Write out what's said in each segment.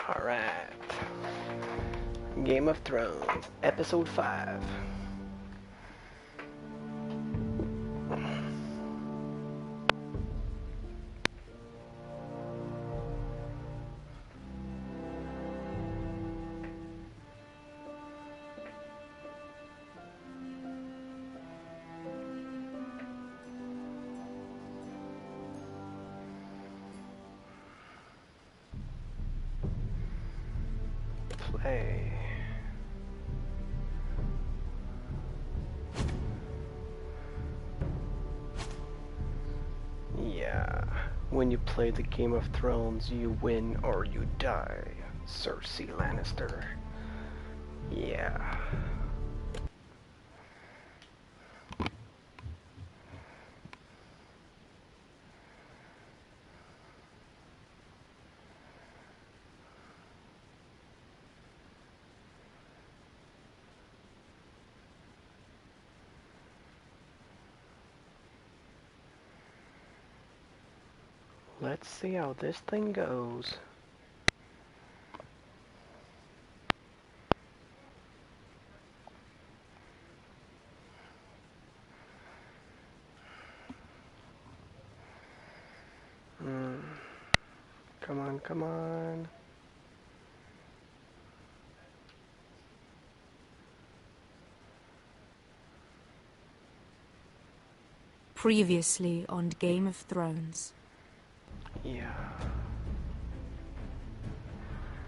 Alright. Game of Thrones, Episode 5. Play. Yeah, when you play the Game of Thrones, you win or you die, Cersei Lannister. Yeah. Let's see how this thing goes. Come on, come on. Previously on Game of Thrones. Yeah.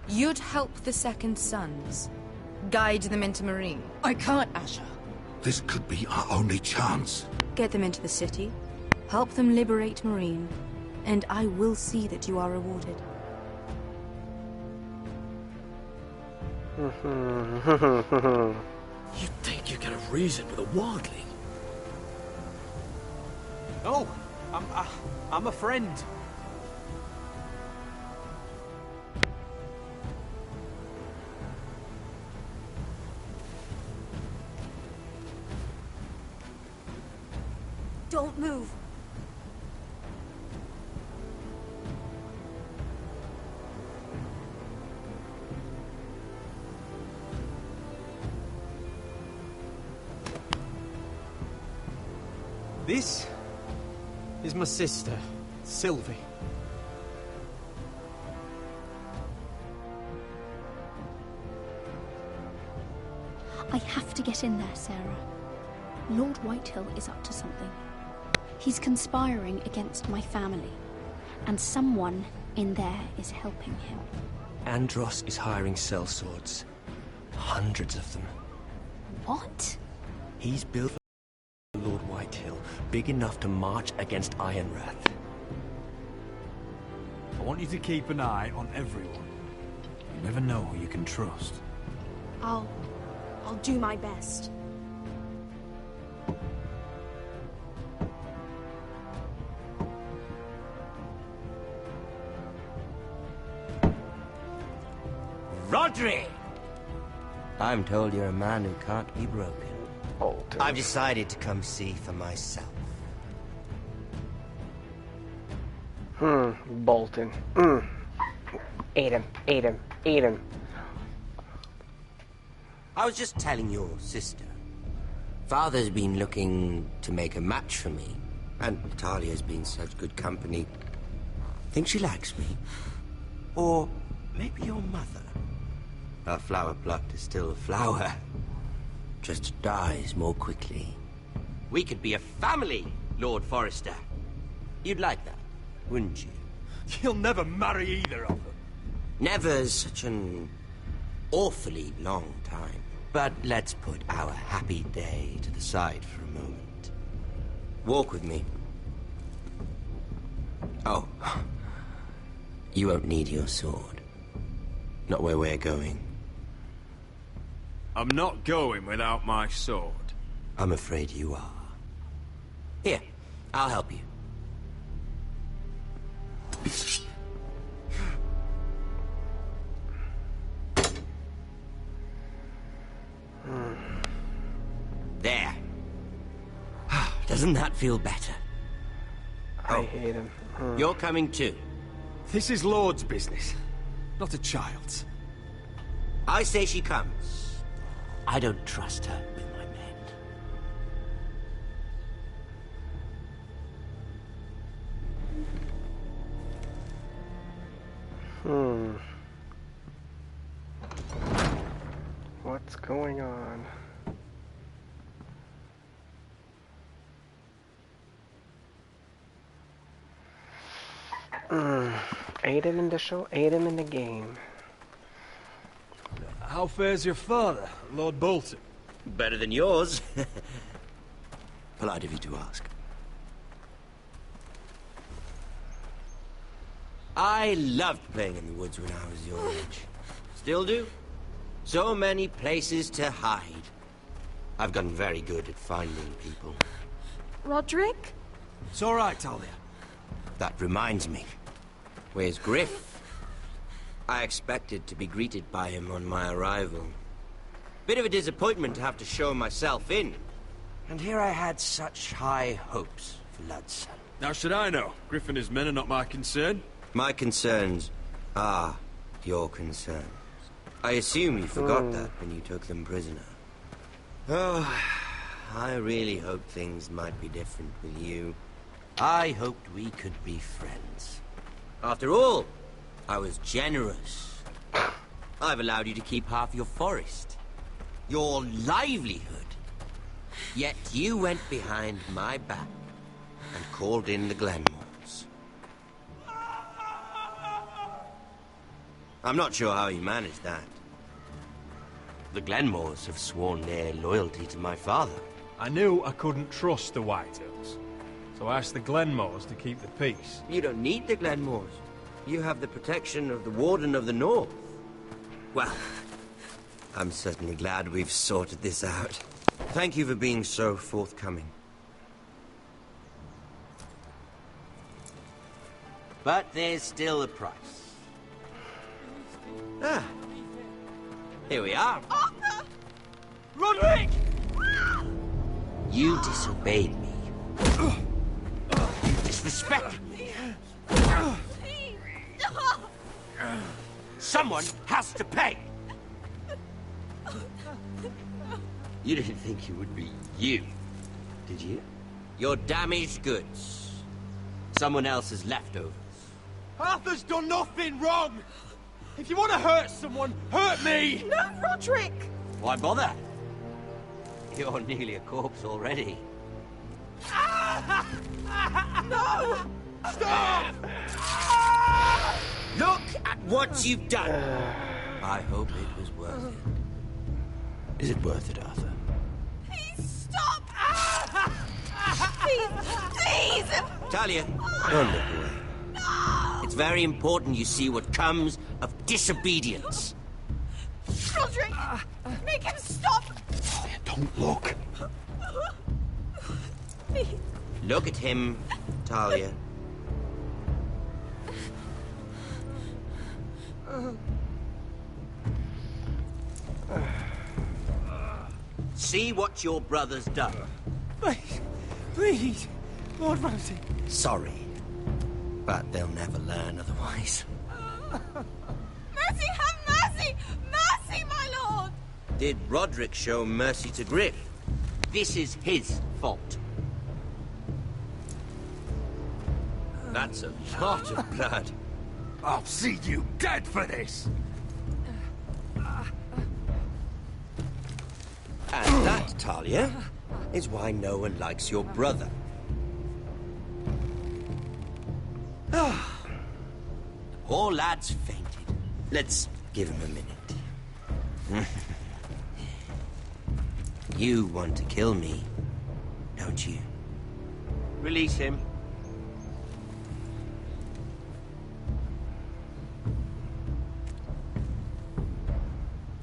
You'd help the Second Sons. Guide them into Marine. I can't, Asher. This could be our only chance. Get them into the city. Help them liberate Marine. And I will see that you are rewarded. You think you can have reason with a wardling? No, I'm a friend. Don't move. This is my sister, Sylvie. I have to get in there, Sarah. Lord Whitehill is up to something. He's conspiring against my family, and someone in there is helping him. Andros is hiring sellswords. Hundreds of them. What? He's built Lord Whitehill, big enough to march against Ironrath. I want you to keep an eye on everyone. You never know who you can trust. I'll do my best. Rodri! I'm told you're a man who can't be broken. Bolton. I've decided to come see for myself. Bolton. Ate him, ate him, ate him. I was just telling your sister. Father's been looking to make a match for me, and Natalia's been such good company. Think she likes me? Or maybe your mother? A flower plucked is still a flower. Just dies more quickly. We could be a family, Lord Forrester. You'd like that, wouldn't you? You'll never marry either of them. Never's such an awfully long time. But let's put our happy day to the side for a moment. Walk with me. Oh. You won't need your sword. Not where we're going. I'm not going without my sword. I'm afraid you are. Here, I'll help you. There. Doesn't that feel better? I hate him. You're coming too. This is Lord's business. Not a child's. I say she comes. I don't trust her with my men. What's going on? Aiden in the show, Aiden in the game. How fares your father, Lord Bolton? Better than yours. Polite of you to ask. I loved playing in the woods when I was your age. Still do. So many places to hide. I've gotten very good at finding people. Roderick? It's all right, Talia. That reminds me. Where's Griff? I expected to be greeted by him on my arrival. Bit of a disappointment to have to show myself in. And here I had such high hopes for Ludson. How should I know? Griff and his men are not my concern. My concerns are your concerns. I assume you forgot that when you took them prisoner. Oh, I really hoped things might be different with you. I hoped we could be friends. After all, I was generous. I've allowed you to keep half your forest. Your livelihood. Yet you went behind my back and called in the Glenmores. I'm not sure how you managed that. The Glenmores have sworn their loyalty to my father. I knew I couldn't trust the Whitehills, so I asked the Glenmores to keep the peace. You don't need the Glenmores. You have the protection of the Warden of the North. Well, I'm certainly glad we've sorted this out. Thank you for being so forthcoming. But there's still a price. Ah. Here we are. Arthur! Roderick! You disobeyed me. You disrespected me. Someone has to pay. You didn't think it would be you, did you? Your damaged goods. Someone else's leftovers. Arthur's done nothing wrong! If you want to hurt someone, hurt me! No, Roderick! Why bother? You're nearly a corpse already. No! Stop! Look at what you've done! I hope it was worth it. Is it worth it, Arthur? Please stop! Please! Please! Talia, don't look away. It's very important you see what comes of disobedience. Roderick! Make him stop! Don't look. Please. Look at him, Talia. See what your brother's done. Please, please, Lord Ramsay. Sorry, but they'll never learn otherwise. Mercy, have mercy! Mercy, my lord! Did Roderick show mercy to Griff? This is his fault. That's a lot of blood. I'll see you dead for this. And that, Talia, is why no one likes your brother. Poor lad's fainted. Let's give him a minute. You want to kill me, don't you? Release him.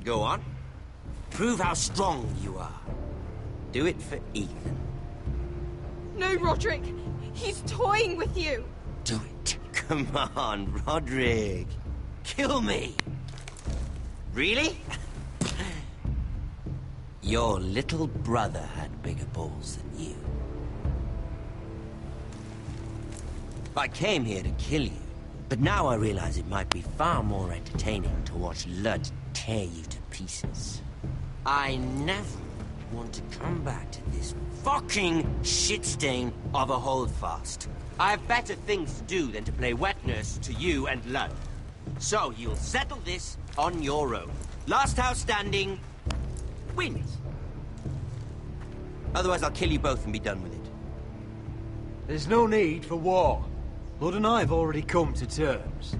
Go on. Prove how strong you are. Do it for Ethan. No, Roderick! He's toying with you! Do it. Come on, Roderick. Kill me. Really? Your little brother had bigger balls than you. I came here to kill you, But now I realize it might be far more entertaining to watch Ludd tear you to pieces. I never want to come back to this fucking shit stain of a holdfast. I have better things to do than to play wet nurse to you and Ludd. So you'll settle this on your own. Last house standing wins. Otherwise I'll kill you both and be done with it. There's no need for war. Lord and I have already come to terms.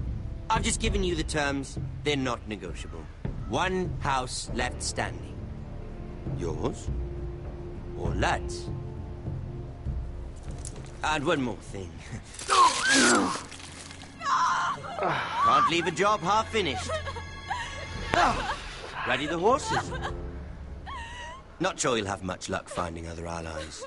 I've just given you the terms. They're not negotiable. One house left standing. Yours or Ludd's. And one more thing. Can't leave a job half finished. Ready the horses? Not sure you'll have much luck finding other allies.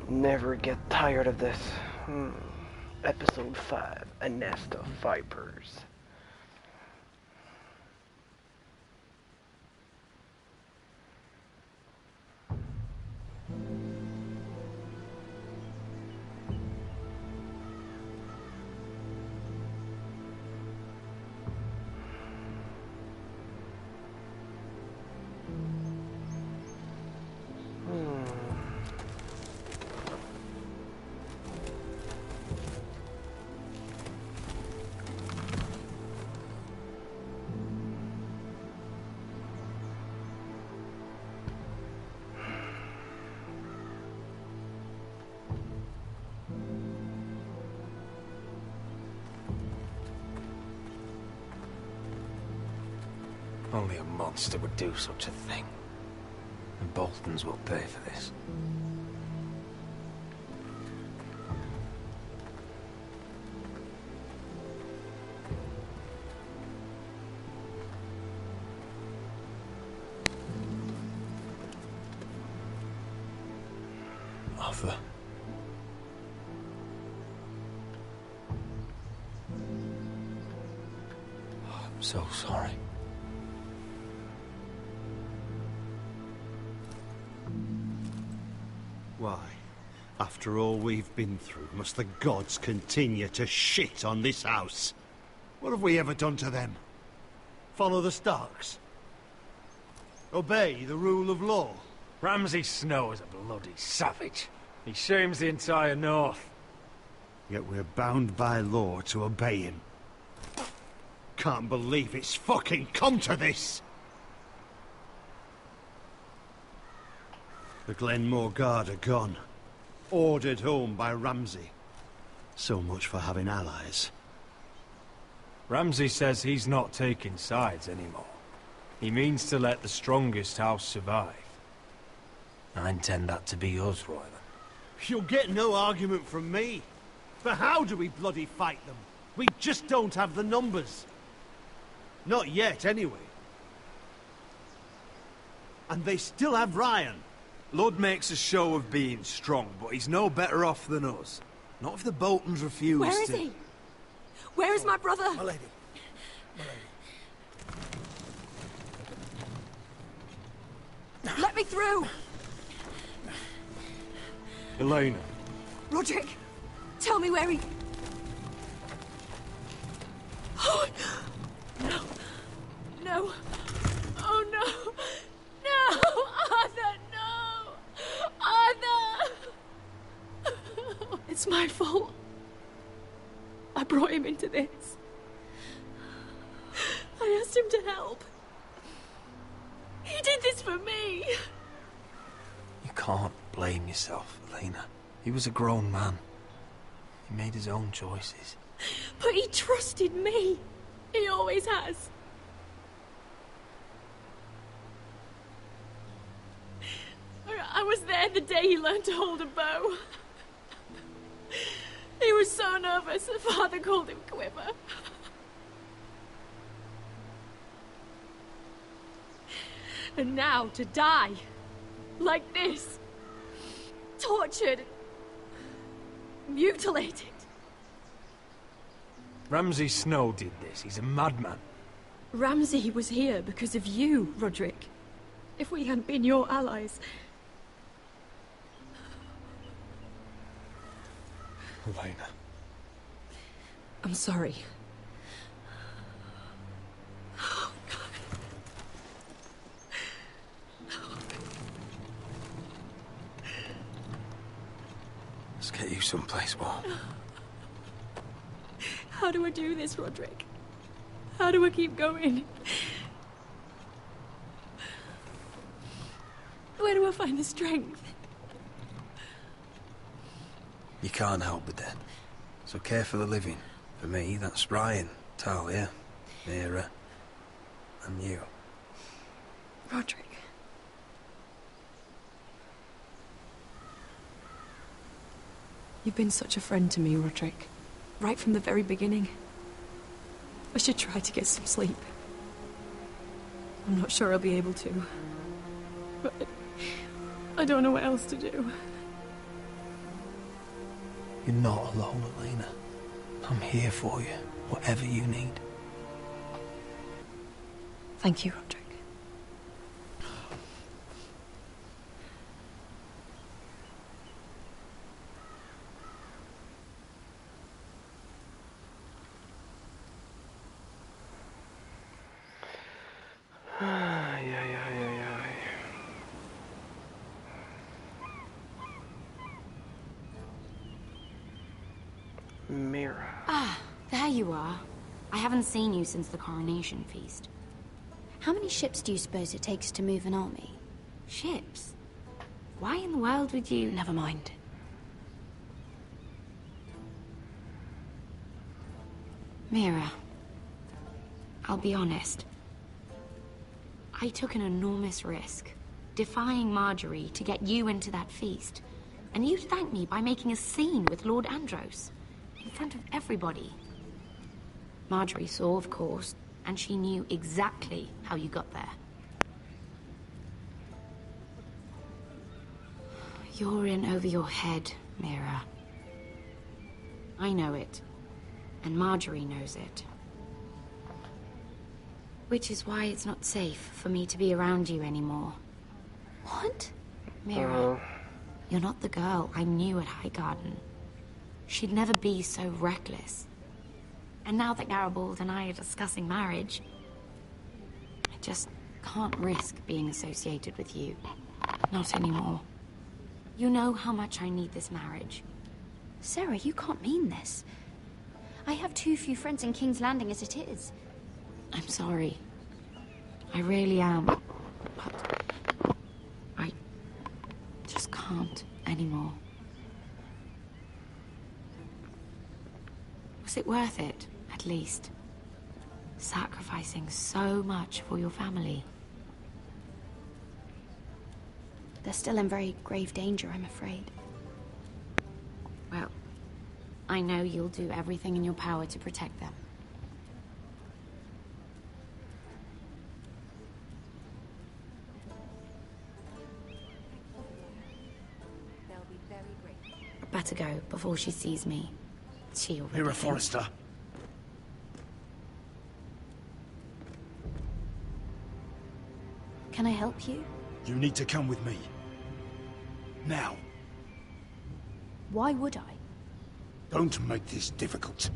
Never get tired of this. Episode 5, A Nest of Vipers. Only a monster would do such a thing. The Boltons will pay for this. Arthur. Oh, I'm so sorry. Why, after all we've been through, must the gods continue to shit on this house? What have we ever done to them? Follow the Starks? Obey the rule of law? Ramsay Snow is a bloody savage. He shames the entire North. Yet we're bound by law to obey him. Can't believe it's fucking come to this! The Glenmore Guard are gone. Ordered home by Ramsay. So much for having allies. Ramsay says he's not taking sides anymore. He means to let the strongest house survive. I intend that to be us, Royland. You'll get no argument from me. But how do we bloody fight them? We just don't have the numbers. Not yet, anyway. And they still have Ryan. Ludd makes a show of being strong, but he's no better off than us. Not if the Boltons refuse Where is he? Where is my brother? My lady. Let me through! Elena. Roderick, tell me where he... Oh, no. No. Oh, no. No! Arthur, no! Arthur! It's my fault. I brought him into this. I asked him to help. He did this for me. You can't blame yourself, Elena. He was a grown man. He made his own choices. But he trusted me. He always has. I was there the day he learned to hold a bow. He was so nervous, the father called him Quiver. And now to die. Like this. Tortured. Mutilated. Ramsay Snow did this. He's a madman. Ramsay was here because of you, Roderick. If we hadn't been your allies... Elena. I'm sorry. Let's get you someplace warm. How do I do this, Roderick? How do I keep going? Where do I find the strength? You can't help the dead. So care for the living. For me, that's Ryan, Talia, Mira, and you. Roderick. You've been such a friend to me, Roderick. Right from the very beginning. I should try to get some sleep. I'm not sure I'll be able to. But I don't know what else to do. You're not alone, Elena. I'm here for you, whatever you need. Thank you, Roderick. Mira. Ah, there you are. I haven't seen you since the coronation feast. How many ships do you suppose it takes to move an army? Ships? Why in the world would you... Never mind. Mira, I'll be honest. I took an enormous risk, defying Marjorie to get you into that feast. And you thanked me by making a scene with Lord Andros, in front of everybody. Marjorie saw, of course, and she knew exactly how you got there. You're in over your head, Mira. I know it, and Marjorie knows it. Which is why it's not safe for me to be around you anymore. What? Mira, you're not the girl I knew at Highgarden. She'd never be so reckless. And now that Garibald and I are discussing marriage, I just can't risk being associated with you. Not anymore. You know how much I need this marriage. Sarah, you can't mean this. I have too few friends in King's Landing as it is. I'm sorry. I really am. But I just can't anymore. Was it worth it, at least? Sacrificing so much for your family. They're still in very grave danger, I'm afraid. Well, I know you'll do everything in your power to protect them. Better go before she sees me. She already Mira thinks- Forrester. Can I help you? You need to come with me. Now. Why would I? Don't make this difficult.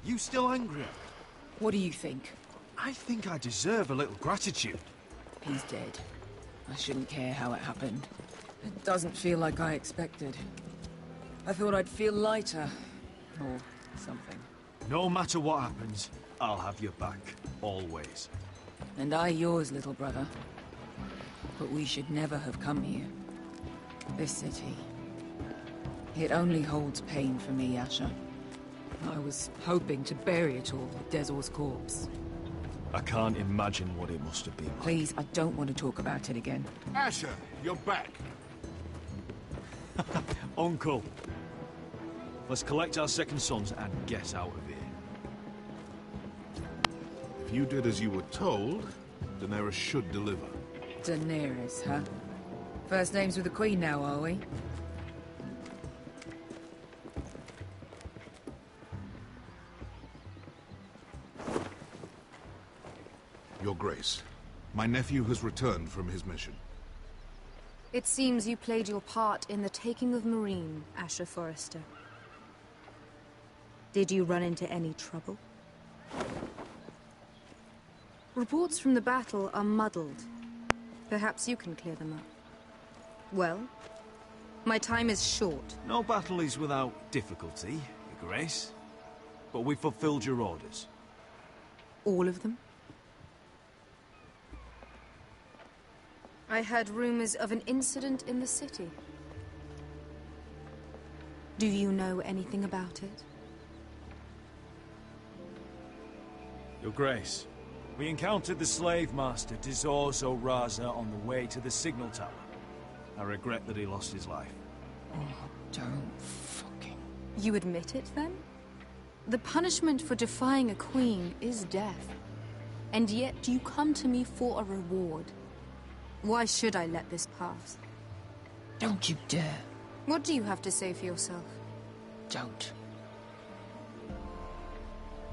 You still angry? What do you think? I think I deserve a little gratitude. He's dead. I shouldn't care how it happened. It doesn't feel like I expected. I thought I'd feel lighter. Or something. No matter what happens, I'll have your back. Always. And I yours, little brother. But we should never have come here. This city. It only holds pain for me, Asher. I was hoping to bury it all with Dezor's corpse. I can't imagine what it must have been like. Please, I don't want to talk about it again. Asher, you're back. Uncle. Let's collect our second sons and get out of here. If you did as you were told, Daenerys should deliver. Daenerys, huh? First names with the Queen now, are we? Your Grace, my nephew has returned from his mission. It seems you played your part in the taking of Marine, Asher Forrester. Did you run into any trouble? Reports from the battle are muddled. Perhaps you can clear them up. Well, my time is short. No battle is without difficulty, Your Grace. But we fulfilled your orders. All of them? I heard rumors of an incident in the city. Do you know anything about it? Your Grace, we encountered the slave master Dizor Zoraza on the way to the signal tower. I regret that he lost his life. Oh, don't fucking... You admit it, then? The punishment for defying a queen is death. And yet you come to me for a reward. Why should I let this pass? Don't you dare. What do you have to say for yourself? Don't.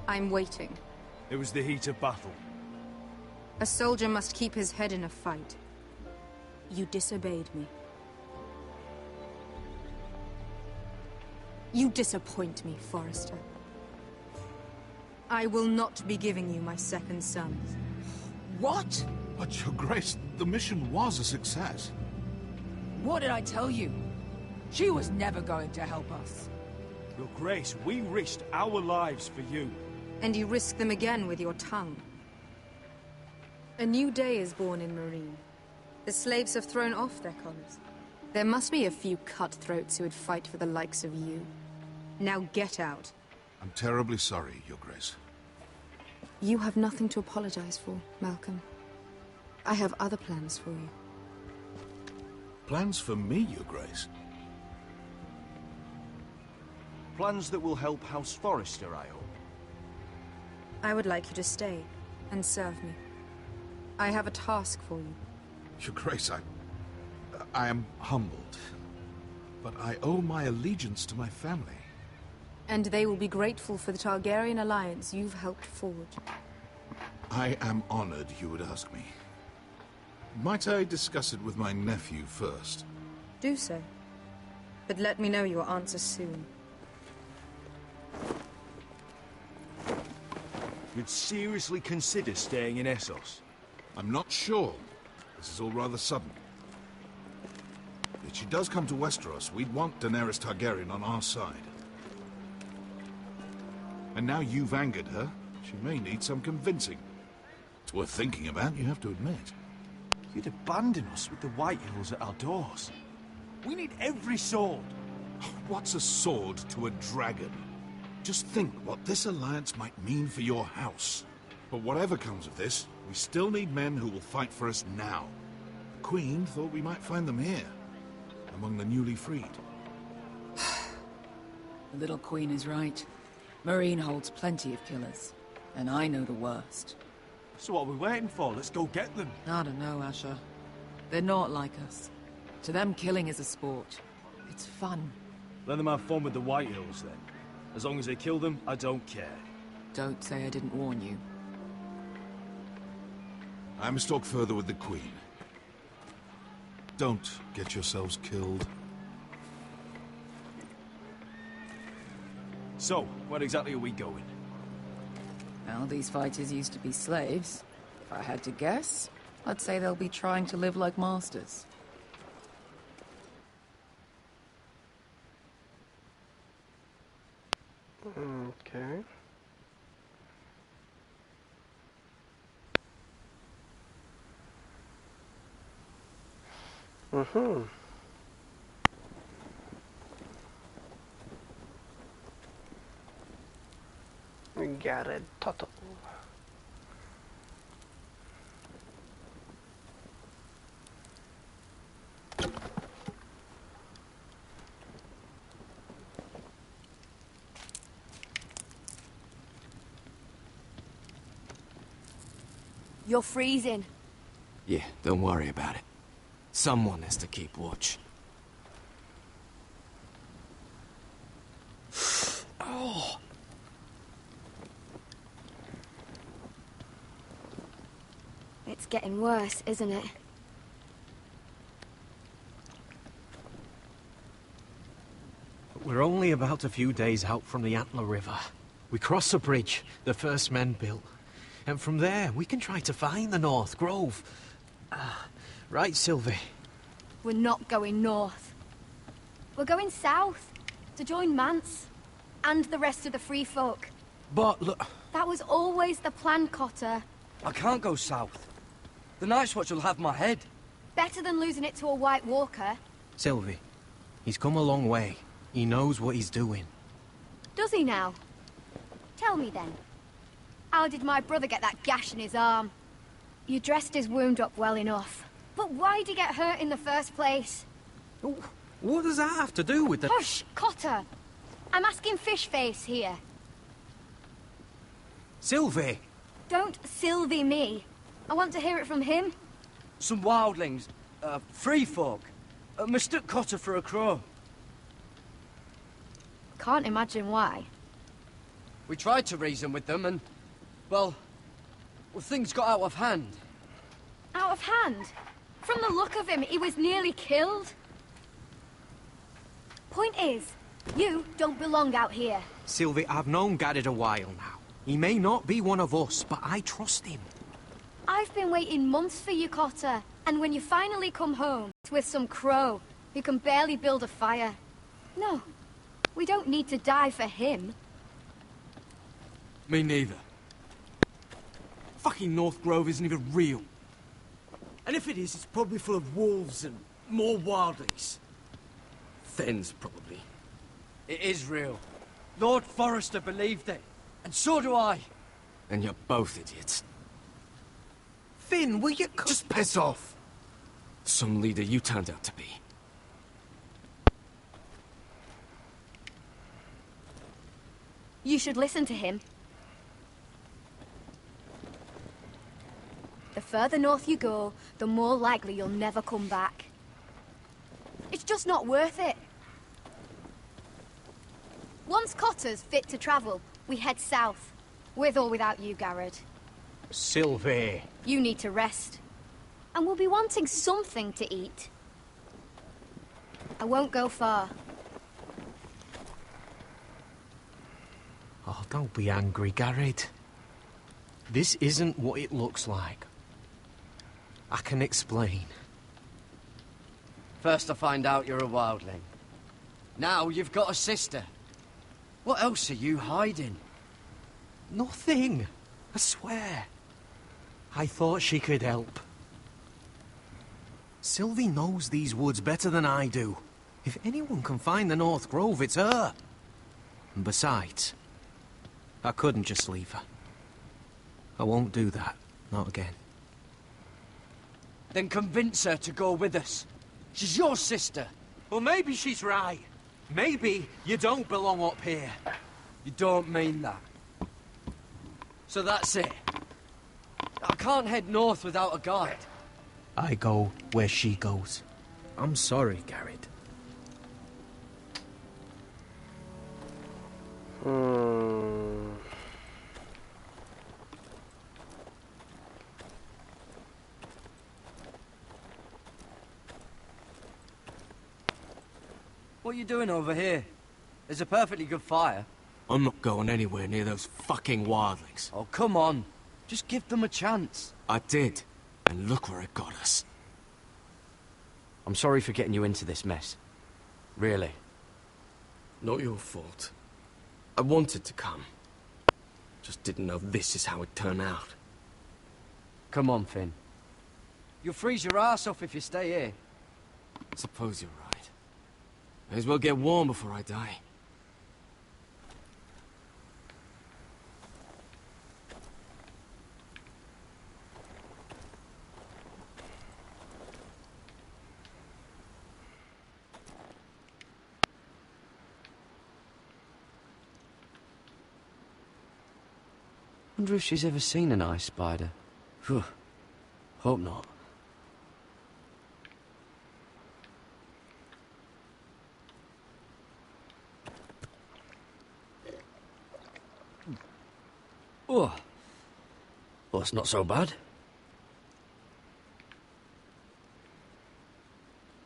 I'm waiting. It was the heat of battle. A soldier must keep his head in a fight. You disobeyed me. You disappoint me, Forrester. I will not be giving you my second sons. What? But Your Grace, the mission was a success. What did I tell you? She was never going to help us. Your Grace, we risked our lives for you. And you risk them again with your tongue. A new day is born in Marine. The slaves have thrown off their collars. There must be a few cutthroats who would fight for the likes of you. Now get out. I'm terribly sorry, Your Grace. You have nothing to apologize for, Malcolm. I have other plans for you. Plans for me, Your Grace? Plans that will help House Forrester, I hope. I would like you to stay and serve me. I have a task for you. Your Grace, I am humbled. But I owe my allegiance to my family. And they will be grateful for the Targaryen alliance you've helped forge. I am honored you would ask me. Might I discuss it with my nephew first? Do so. But let me know your answer soon. You'd seriously consider staying in Essos? I'm not sure. This is all rather sudden. If she does come to Westeros, we'd want Daenerys Targaryen on our side. And now you've angered her, she may need some convincing. It's worth thinking about, you have to admit. You'd abandon us with the White Hills at our doors. We need every sword. What's a sword to a dragon? Just think what this alliance might mean for your house. But whatever comes of this, we still need men who will fight for us now. The Queen thought we might find them here, among the newly freed. The little Queen is right. Marine holds plenty of killers, and I know the worst. So what are we waiting for? Let's go get them. I don't know, Asher. They're not like us. To them, killing is a sport. It's fun. Let them have fun with the White Hills, then. As long as they kill them, I don't care. Don't say I didn't warn you. I must talk further with the Queen. Don't get yourselves killed. So, where exactly are we going? Well, these fighters used to be slaves. If I had to guess, I'd say they'll be trying to live like masters. Okay. We got it, Toto. You're freezing. Yeah, don't worry about it. Someone has to keep watch. Oh. It's getting worse, isn't it? We're only about a few days out from the Antler River. We cross a bridge the first men built. And from there, we can try to find the North Grove. Right, Sylvie? We're not going north. We're going south, to join Mance, and the rest of the free folk. But look... That was always the plan, Cotter. I can't go south. The Night's Watch will have my head. Better than losing it to a White Walker. Sylvie, he's come a long way. He knows what he's doing. Does he now? Tell me then. How did my brother get that gash in his arm? You dressed his wound up well enough. But why did he get hurt in the first place? What does that have to do with the... Hush, Cotter! I'm asking Fishface here. Sylvie! Don't Sylvie me. I want to hear it from him. Some wildlings, free folk, mistook Cotter for a crow. Can't imagine why. We tried to reason with them and, well, things got out of hand. Out of hand? From the look of him, he was nearly killed. Point is, you don't belong out here. Sylvie, I've known Garrett a while now. He may not be one of us, but I trust him. I've been waiting months for you, Cotter. And when you finally come home, it's with some crow who can barely build a fire. No, we don't need to die for him. Me neither. Fucking North Grove isn't even real. And if it is, it's probably full of wolves and more wildlings. Thens, probably. It is real. Lord Forrester believed it. And so do I. And you're both idiots. Finn, will you... Just piss off! Some leader you turned out to be. You should listen to him. The further north you go, the more likely you'll never come back. It's just not worth it. Once Cotter's fit to travel, we head south. With or without you, Garrett. Sylvie. You need to rest. And we'll be wanting something to eat. I won't go far. Oh, don't be angry, Garrett. This isn't what it looks like. I can explain. First I find out you're a wildling. Now you've got a sister. What else are you hiding? Nothing. I swear. I thought she could help. Sylvie knows these woods better than I do. If anyone can find the North Grove, it's her. And besides, I couldn't just leave her. I won't do that. Not again. Then convince her to go with us. She's your sister. Well, maybe she's right. Maybe you don't belong up here. You don't mean that. So that's it. I can't head north without a guide. I go where she goes. I'm sorry, Garrett. What are you doing over here? There's a perfectly good fire. I'm not going anywhere near those fucking wildlings. Oh, come on. Just give them a chance. I did, and look where it got us. I'm sorry for getting you into this mess. Really. Not your fault. I wanted to come. Just didn't know this is how it'd turn out. Come on, Finn. You'll freeze your ass off if you stay here. Suppose you're right. May as well get warm before I die. Wonder if she's ever seen an ice spider. Phew. Hope not. Oh. Well, it's not so bad.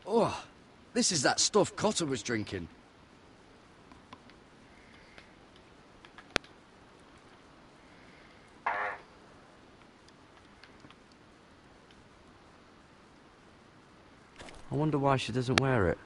Oh. This is that stuff Cotter was drinking. I wonder why she doesn't wear it.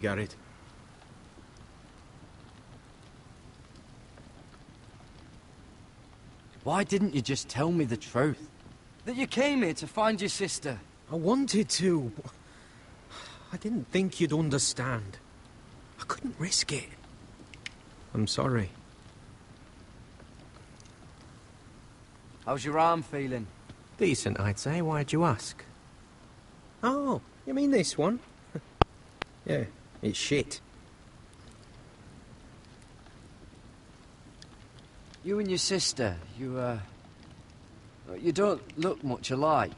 Got it. Why didn't you just tell me the truth? That you came here to find your sister? I wanted to. I didn't think you'd understand. I couldn't risk it. I'm sorry. How's your arm feeling? Decent, I'd say. Why'd you ask? Oh, you mean this one? Yeah, it's shit. You and your sister, you don't look much alike.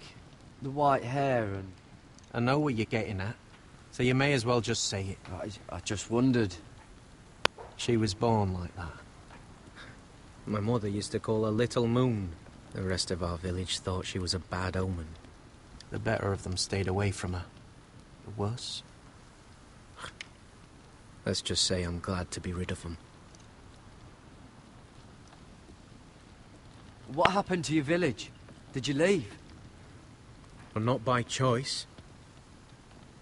The white hair and... I know what you're getting at, so you may as well just say it. I just wondered. She was born like that. My mother used to call her Little Moon. The rest of our village thought she was a bad omen. The better of them stayed away from her. The worse? Let's just say I'm glad to be rid of them. What happened to your village? Did you leave? Well, not by choice.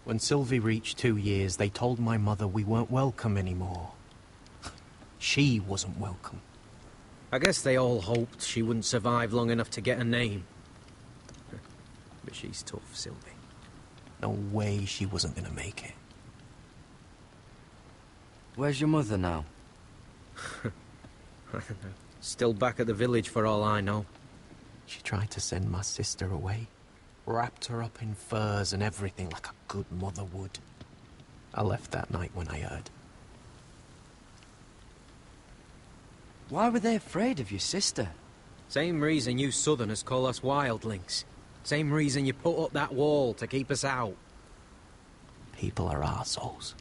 When Sylvie reached 2 years, they told my mother we weren't welcome anymore. She wasn't welcome. I guess they all hoped she wouldn't survive long enough to get a name. But she's tough, Sylvie. No way she wasn't gonna make it. Where's your mother now? I don't know. Still back at the village for all I know. She tried to send my sister away. Wrapped her up in furs and everything like a good mother would. I left that night when I heard. Why were they afraid of your sister? Same reason you Southerners call us wildlings. Same reason you put up that wall to keep us out. People are arseholes.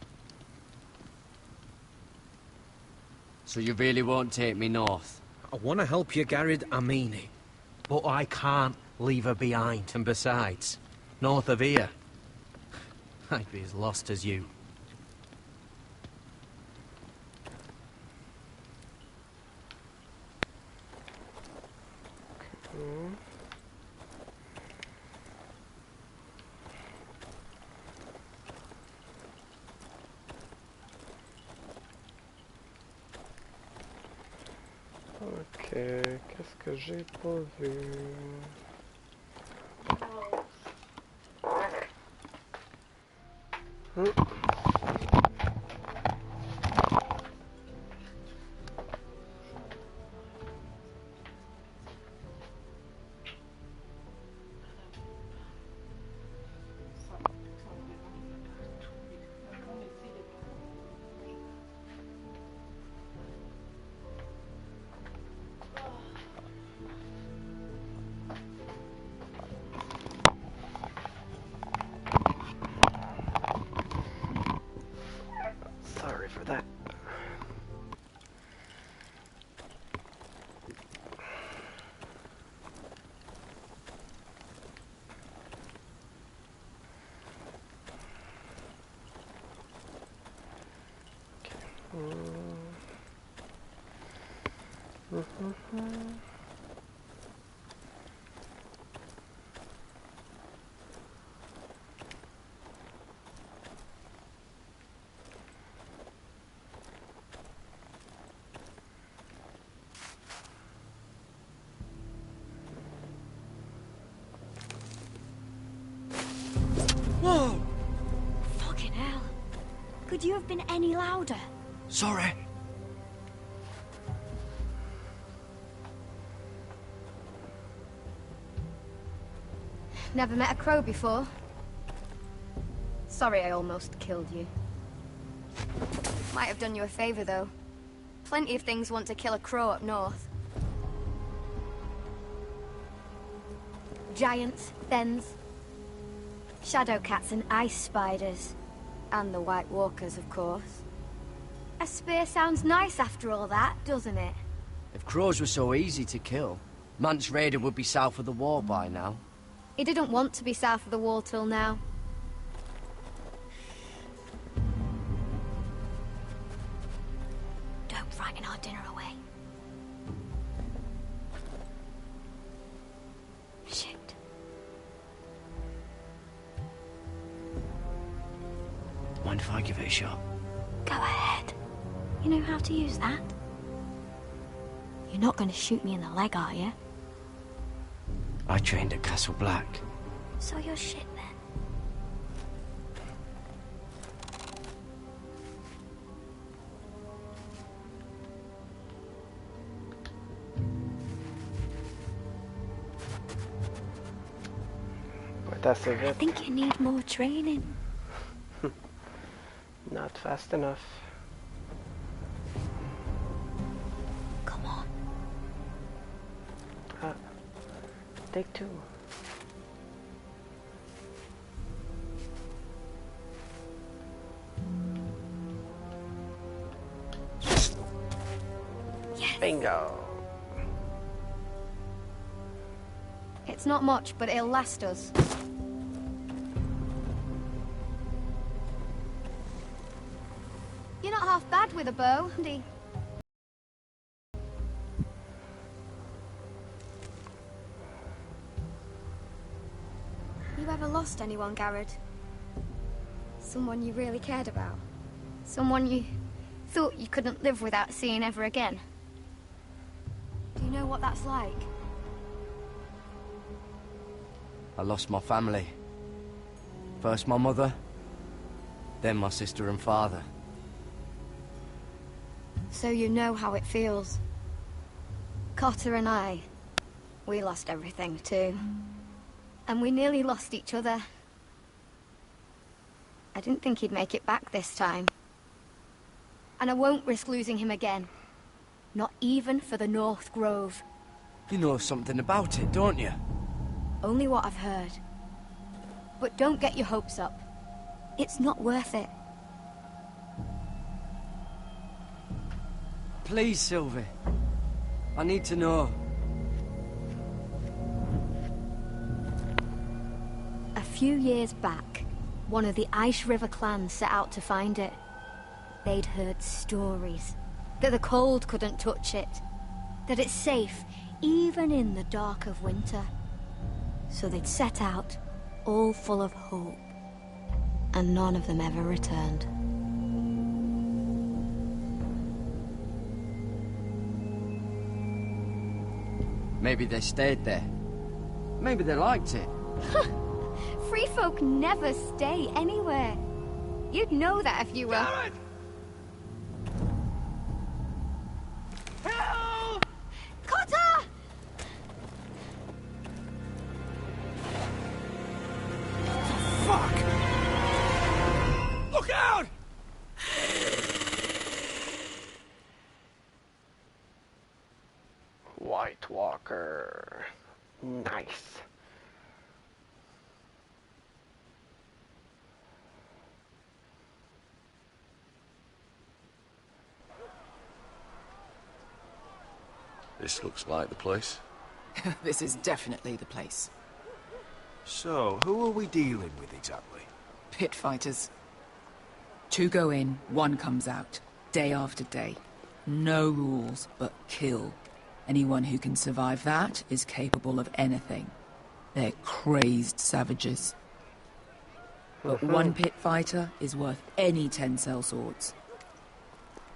So you really won't take me north? I want to help you, Garrett, I mean it. But I can't leave her behind. And besides, north of here, I'd be as lost as you. Ok, qu'est-ce que j'ai pas vu? Whoa! Fucking hell. Could you have been any louder? Sorry. Never met a crow before. Sorry I almost killed you. Might have done you a favor, though. Plenty of things want to kill a crow up north. Giants, thens, shadow cats and ice spiders. And the White Walkers, of course. A spear sounds nice after all that, doesn't it? If crows were so easy to kill, Mance Rayder would be south of the wall by now. He didn't want to be south of the wall till now. Don't frighten our dinner away. Shit. Mind if I give it a shot? Go ahead. You know how to use that? You're not going to shoot me in the leg, are you? I trained at Castle Black. So you're shit then. But that's a I bit think you need more training. not fast enough. Come on. Take two. Yes. Bingo. It's not much, but it'll last us. You're not half bad with a bow, Andy. You ever lost anyone, Garrett? Someone you really cared about? Someone you thought you couldn't live without seeing ever again? Do you know what that's like? I lost my family. First my mother, then my sister and father. So you know how it feels. Cotter and I, we lost everything too. And we nearly lost each other. I didn't think he'd make it back this time. And I won't risk losing him again. Not even for the North Grove. You know something about it, don't you? Only what I've heard. But don't get your hopes up. It's not worth it. Please, Sylvie. I need to know. A few years back, one of the Ice River clans set out to find it. They'd heard stories. That the cold couldn't touch it. That it's safe, even in the dark of winter. So they'd set out, all full of hope. And none of them ever returned. Maybe they stayed there. Maybe they liked it. Free folk never stay anywhere. You'd know that if you were... Garrett! Help! Cotter! Fuck! Look out! White Walker. Nice. This looks like the place. This is definitely the place. So, who are we dealing with exactly? Pit fighters. 2 go in, 1 comes out. Day after day. No rules, but kill. Anyone who can survive that is capable of anything. They're crazed savages. But one pit fighter is worth any 10 sellswords.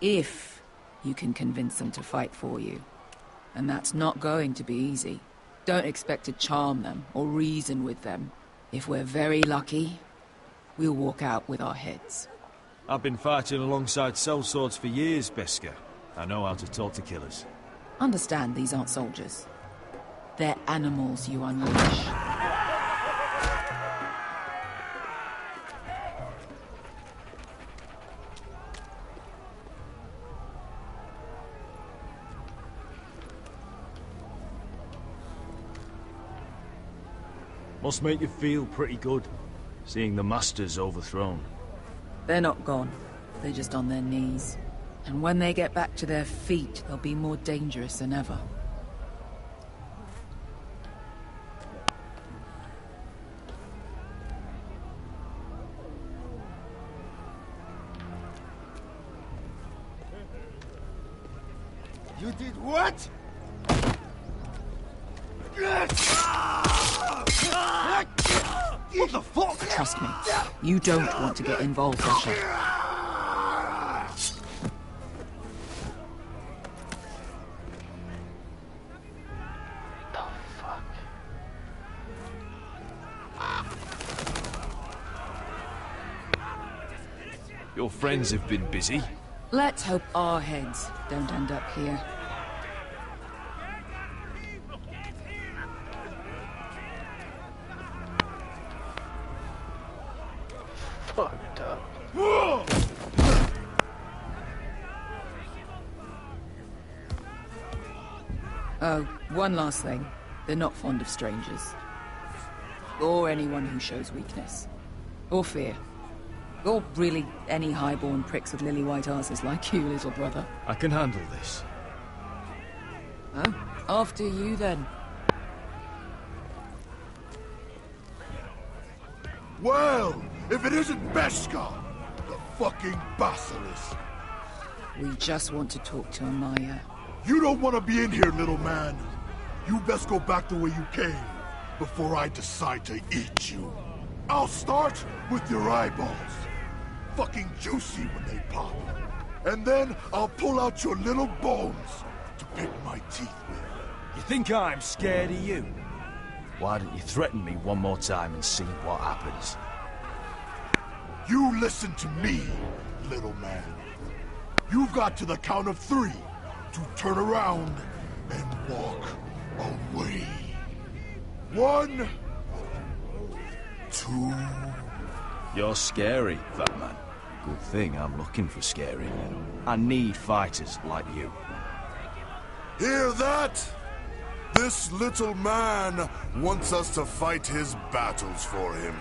If you can convince them to fight for you. And that's not going to be easy. Don't expect to charm them or reason with them. If we're very lucky, we'll walk out with our heads. I've been fighting alongside sellswords for years, Beskar. I know how to talk to killers. Understand these aren't soldiers. They're animals you unleash. Must make you feel pretty good, seeing the Masters overthrown. They're not gone. They're just on their knees. And when they get back to their feet, they'll be more dangerous than ever. You did what? What the fuck? Trust me, you don't want to get involved, Asher. Your friends have been busy. Let's hope our heads don't end up here. Fucked up. Oh, one last thing. They're not fond of strangers. Or anyone who shows weakness. Or fear. Or really any highborn pricks with lily-white asses like you, little brother. I can handle this. Oh, after you then. Well, if it isn't Beskar, the fucking basilisk. We just want to talk to Amaya. You don't want to be in here, little man. You best go back the way you came, before I decide to eat you. I'll start with your eyeballs. Fucking juicy when they pop. And then I'll pull out your little bones to pick my teeth with. You think I'm scared of you? Why don't you threaten me one more time and see what happens? You listen to me, little man. You've got to the count of 3 to turn around and walk away. 1, 2... You're scary, fat man. Good thing I'm looking for scary. I need fighters like you. Hear that? This little man wants us to fight his battles for him.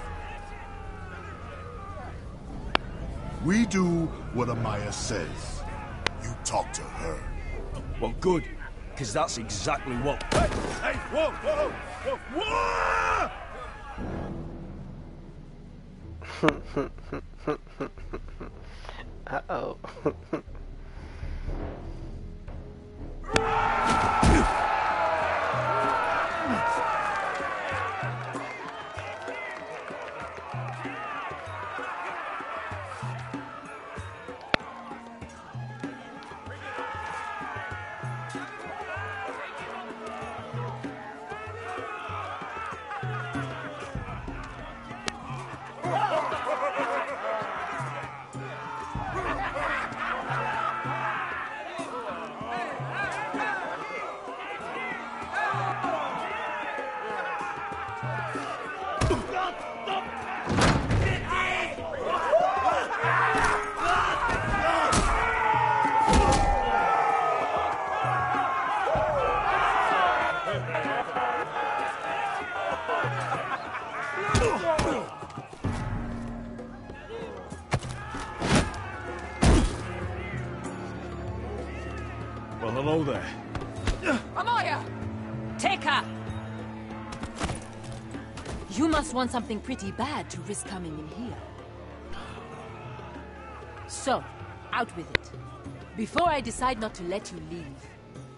We do what Amaya says. You talk to her. Well, good, because that's exactly what... Hey, whoa, whoa, whoa, whoa! Uh-oh. Well, hello there. Amaya! Take her! You must want something pretty bad to risk coming in here. So, out with it. Before I decide not to let you leave.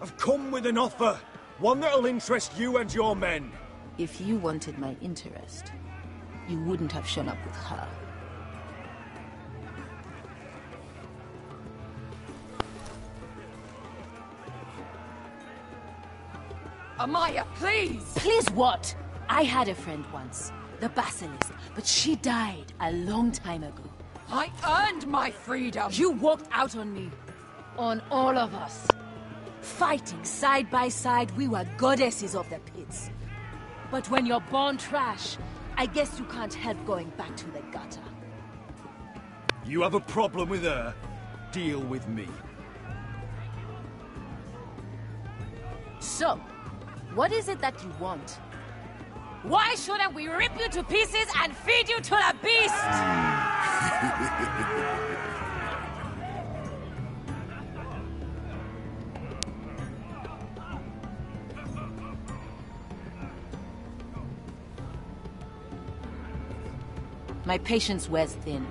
I've come with an offer. One that'll interest you and your men. If you wanted my interest, you wouldn't have shown up with her. Amaya, please! Please what? I had a friend once, the Basilisk, but she died a long time ago. I earned my freedom! You walked out on me. On all of us. Fighting side by side, we were goddesses of the pits. But when you're born trash, I guess you can't help going back to the gutter. You have a problem with her? Deal with me. So, what is it that you want? Why shouldn't we rip you to pieces and feed you to the beast? My patience wears thin.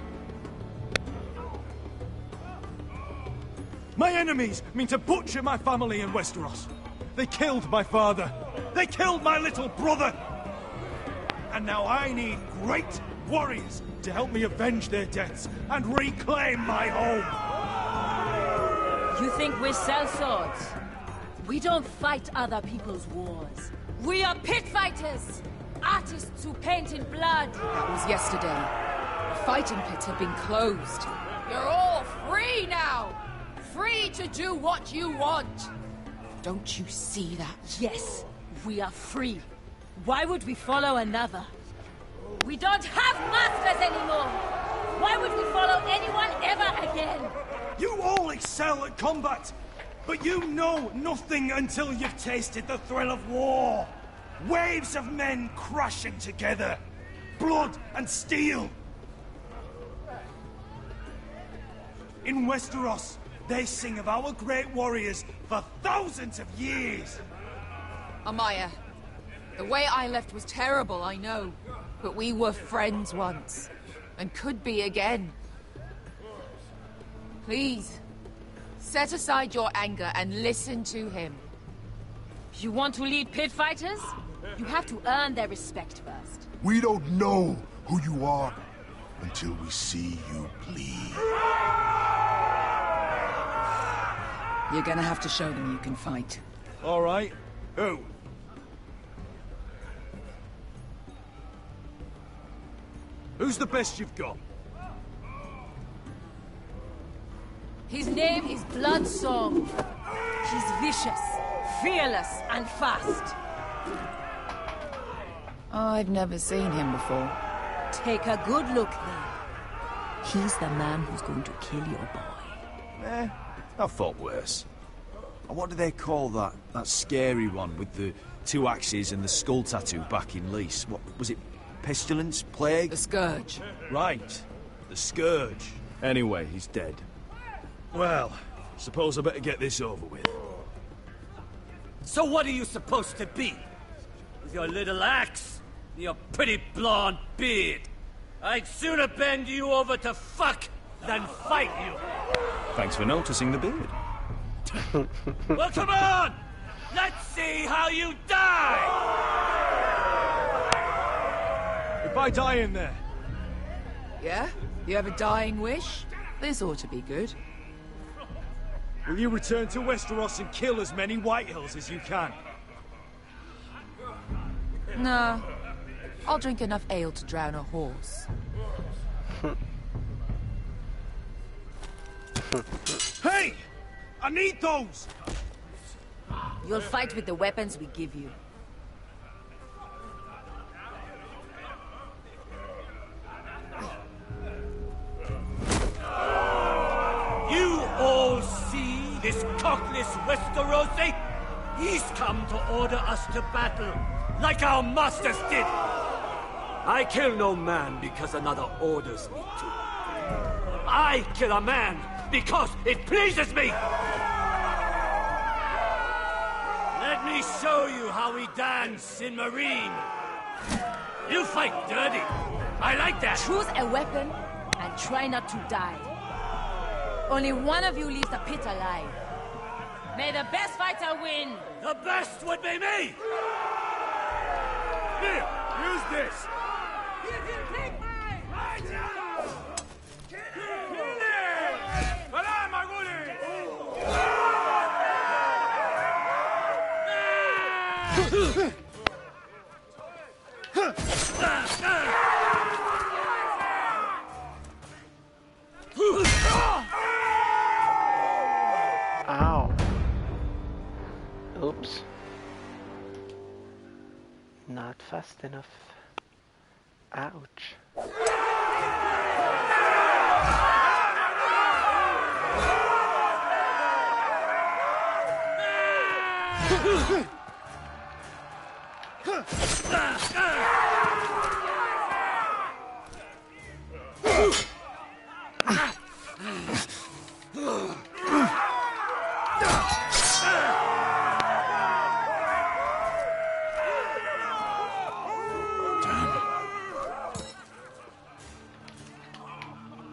My enemies mean to butcher my family in Westeros. They killed my father. They killed my little brother. And now I need great warriors to help me avenge their deaths and reclaim my home. You think we sell swords? We don't fight other people's wars. We are pit fighters! Artists who paint in blood! That was yesterday. The fighting pits have been closed. You're all free now! Free to do what you want! Don't you see that? Yes, we are free. Why would we follow another? We don't have masters anymore! Why would we follow anyone ever again? You all excel at combat, but you know nothing until you've tasted the thrill of war. Waves of men crashing together. Blood and steel. In Westeros, they sing of our great warriors for thousands of years. Amaya, the way I left was terrible, I know. But we were friends once. And could be again. Please, set aside your anger and listen to him. You want to lead pit fighters? You have to earn their respect first. We don't know who you are until we see you bleed. You're gonna have to show them you can fight. All right. Who? Who's the best you've got? His name is Bloodsong. He's vicious, fearless, and fast. I've never seen him before. Take a good look then. He's the man who's going to kill your boy. I've fought worse. And what do they call that scary one with the 2 axes and the skull tattoo back in Lys? What was it? Pestilence? Plague? The Scourge. Right. The Scourge. Anyway, he's dead. Well, suppose I better get this over with. So what are you supposed to be? With your little axe? And your pretty blonde beard? I'd sooner bend you over to fuck than fight you. Thanks for noticing the beard. Well, come on! Let's see how you die! If I die in there... Yeah? You have a dying wish? This ought to be good. Will you return to Westeros and kill as many Whitehills as you can? No. I'll drink enough ale to drown a horse. Hey! I need those! You'll fight with the weapons we give you. You all see this cockless Westerosi? He's come to order us to battle, like our masters did. I kill no man because another orders me to. I kill a man because it pleases me! Let me show you how we dance in Marine. You fight dirty. I like that. Choose a weapon and try not to die. Only one of you leaves the pit alive. May the best fighter win! The best would be me! Here, use this! Take mine! Ow. Oops. Not fast enough. Ouch.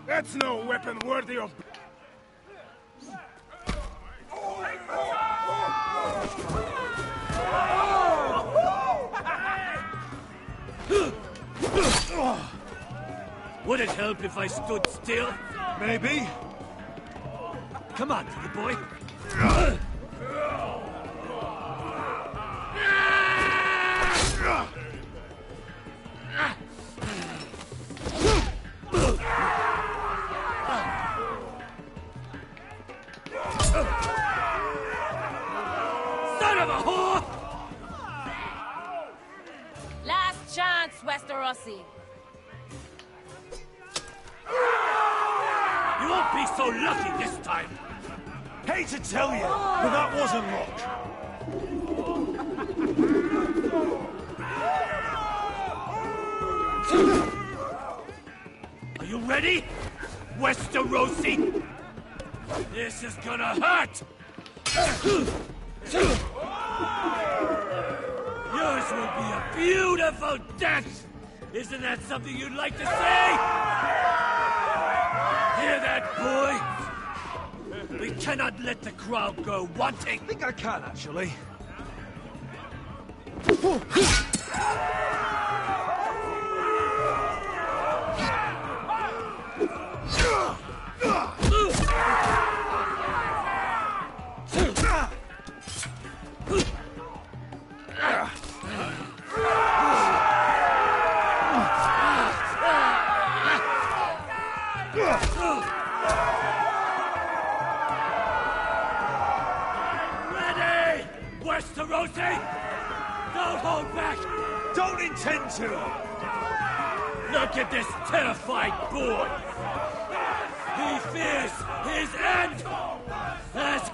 That's no weapon worthy of... Would it help if I stood still? Maybe. Come on, little boy. Son of a whore! Last chance, Westerosi. You won't be so lucky this time. Hate to tell you, but that wasn't luck. Are you ready? Westerosi? This is gonna hurt! Yours will be a beautiful death! Isn't that something you'd like to say? Hear that, boy? We cannot let the crowd go wanting. I think I can, actually. Ready? Westerosi? Don't hold back! Don't intend to! Look at this terrified boy! He fears his end! As...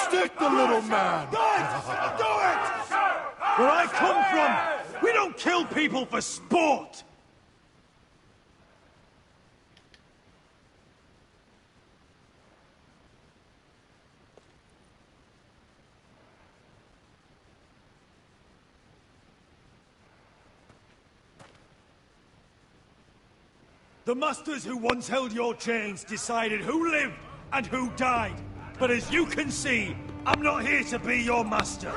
Stick the little man! Do it! Do it! Where I come from, we don't kill people for sport! The masters who once held your chains decided who lived and who died. But as you can see, I'm not here to be your master.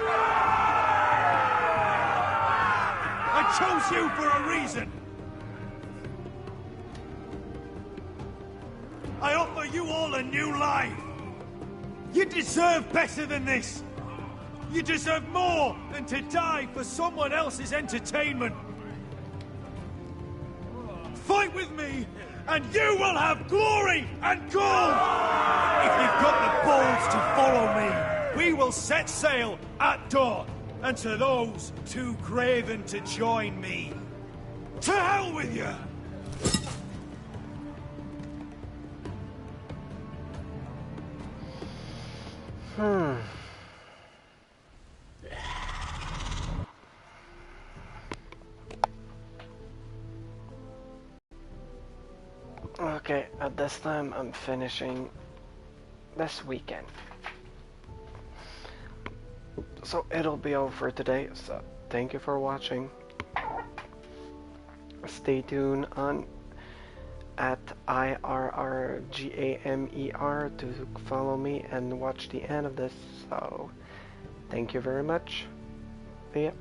I chose you for a reason. I offer you all a new life. You deserve better than this. You deserve more than to die for someone else's entertainment. Fight with me, and you will have glory and gold! If you've got the balls to follow me, we will set sail at dawn. And to those too craven to join me, to hell with you! Okay, at this time I'm finishing this weekend. So it'll be over for today, so thank you for watching. Stay tuned on at IRRGAMER to follow me and watch the end of this. So thank you very much. See ya.